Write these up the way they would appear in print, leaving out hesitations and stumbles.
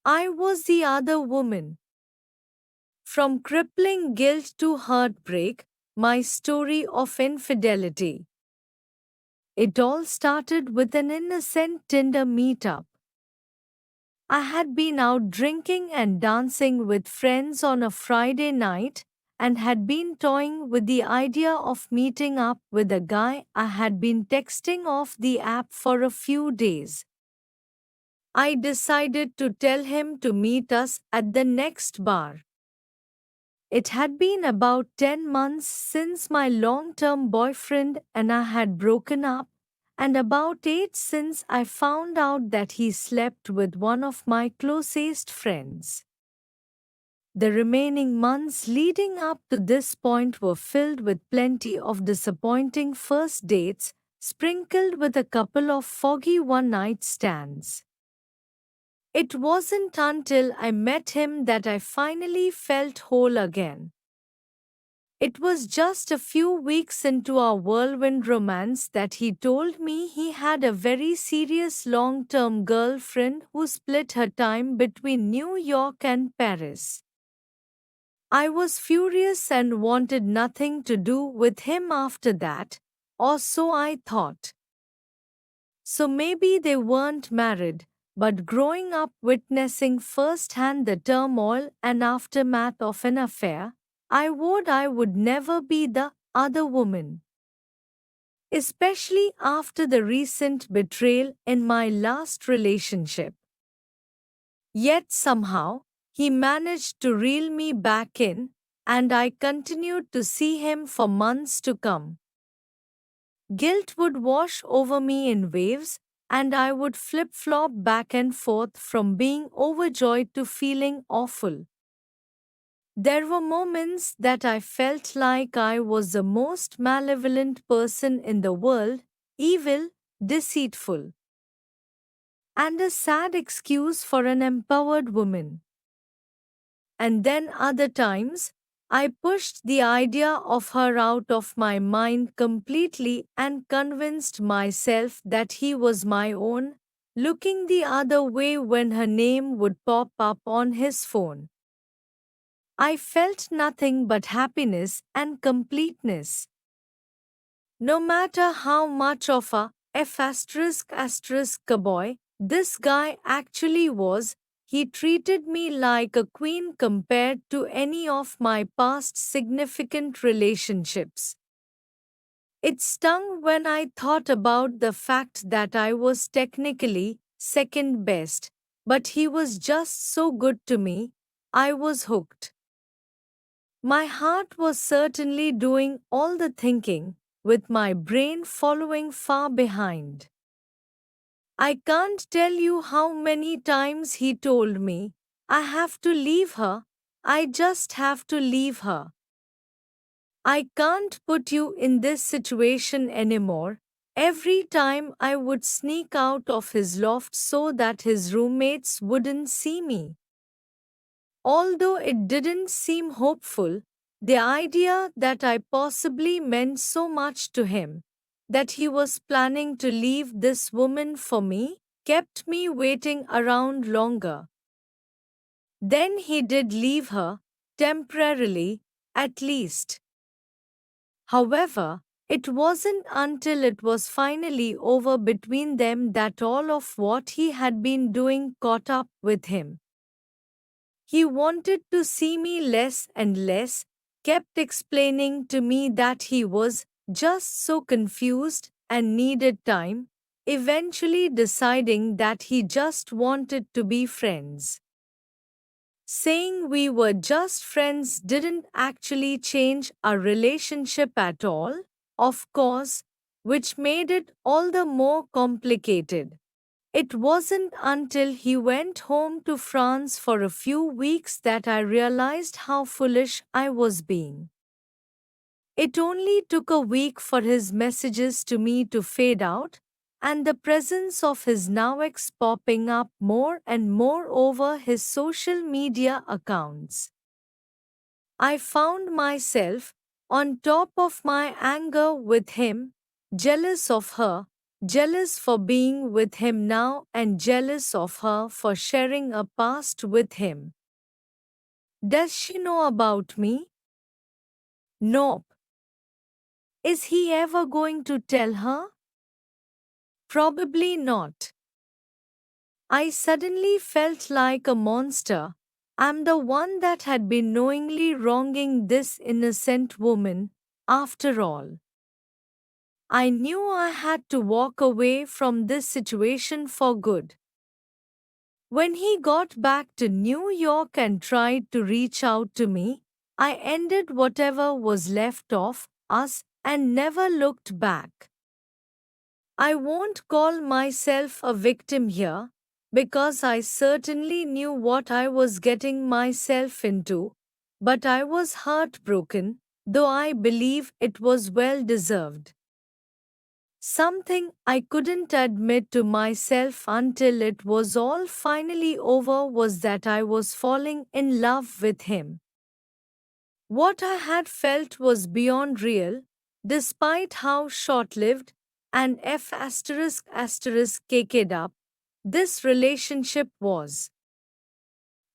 I was the other woman. From crippling guilt to heartbreak, my story of infidelity. It all started with an innocent Tinder meetup. I had been out drinking and dancing with friends on a Friday night and had been toying with the idea of meeting up with a guy I had been texting off the app for a few days. I decided to tell him to meet us at the next bar. It had been about 10 months since my long term boyfriend and I had broken up, and about 8 since I found out that he slept with one of my closest friends. The remaining months leading up to this point were filled with plenty of disappointing first dates, sprinkled with a couple of foggy one night stands. It wasn't until I met him that I finally felt whole again. It was just a few weeks into our whirlwind romance that he told me he had a very serious long term girlfriend who split her time between New York and Paris. I was furious and wanted nothing to do with him after that, or so I thought. So maybe they weren't married, but growing up witnessing firsthand the turmoil and aftermath of an affair, I vowed I would never be the other woman. Especially after the recent betrayal in my last relationship. Yet somehow, he managed to reel me back in, and I continued to see him for months to come. Guilt would wash over me in waves, and I would flip flop back and forth from being overjoyed to feeling awful. There were moments that I felt like I was the most malevolent person in the world, evil, deceitful, and a sad excuse for an empowered woman. And then other times, I pushed the idea of her out of my mind completely and convinced myself that he was my own, looking the other way when her name would pop up on his phone. I felt nothing but happiness and completeness. No matter how much of a F*** boy this guy actually was, he treated me like a queen compared to any of my past significant relationships. It stung when I thought about the fact that I was technically second best, but he was just so good to me, I was hooked. My heart was certainly doing all the thinking, with my brain following far behind. I can't tell you how many times he told me, I have to leave her, I just have to leave her. I can't put you in this situation anymore. Every time I would sneak out of his loft so that his roommates wouldn't see me. Although it didn't seem hopeful, the idea that I possibly meant so much to him, that he was planning to leave this woman for me, kept me waiting around longer. Then he did leave her, temporarily, at least. However, it wasn't until it was finally over between them that all of what he had been doing caught up with him. He wanted to see me less and less, kept explaining to me that he was just so confused and needed time, eventually deciding that he just wanted to be friends. Saying we were just friends didn't actually change our relationship at all, of course, which made it all the more complicated. It wasn't until he went home to France for a few weeks that I realized how foolish I was being. It only took a week for his messages to me to fade out, and the presence of his now ex popping up more and more over his social media accounts. I found myself, on top of my anger with him, jealous of her, jealous for being with him now and jealous of her for sharing a past with him. Does she know about me? Nope. Is he ever going to tell her? Probably not. I suddenly felt like a monster. I'm the one that had been knowingly wronging this innocent woman, after all. I knew I had to walk away from this situation for good. When he got back to New York and tried to reach out to me, I ended whatever was left of us and never looked back. I won't call myself a victim here, because I certainly knew what I was getting myself into, but I was heartbroken, though I believe it was well deserved. Something I couldn't admit to myself until it was all finally over was that I was falling in love with him. What I had felt was beyond real, despite how short lived and ************ up this relationship was.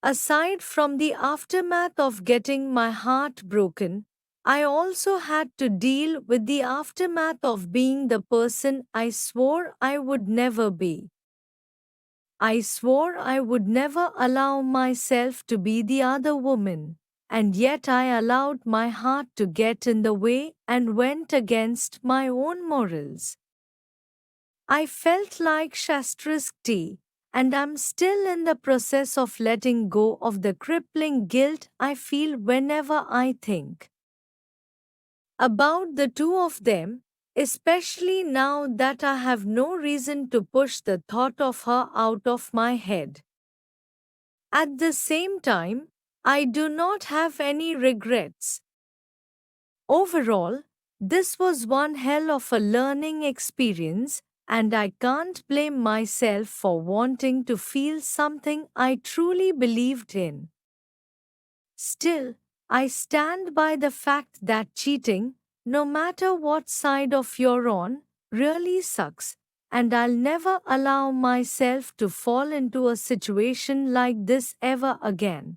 Aside from the aftermath of getting my heart broken, I also had to deal with the aftermath of being the person I swore I would never be. I swore I would never allow myself to be the other woman, and yet I allowed my heart to get in the way and went against my own morals. I felt like ****, and I'm still in the process of letting go of the crippling guilt I feel whenever I think about the two of them, especially now that I have no reason to push the thought of her out of my head. At the same time, I do not have any regrets. Overall, this was one hell of a learning experience, and I can't blame myself for wanting to feel something I truly believed in. Still, I stand by the fact that cheating, no matter what side of you're on, really sucks, and I'll never allow myself to fall into a situation like this ever again.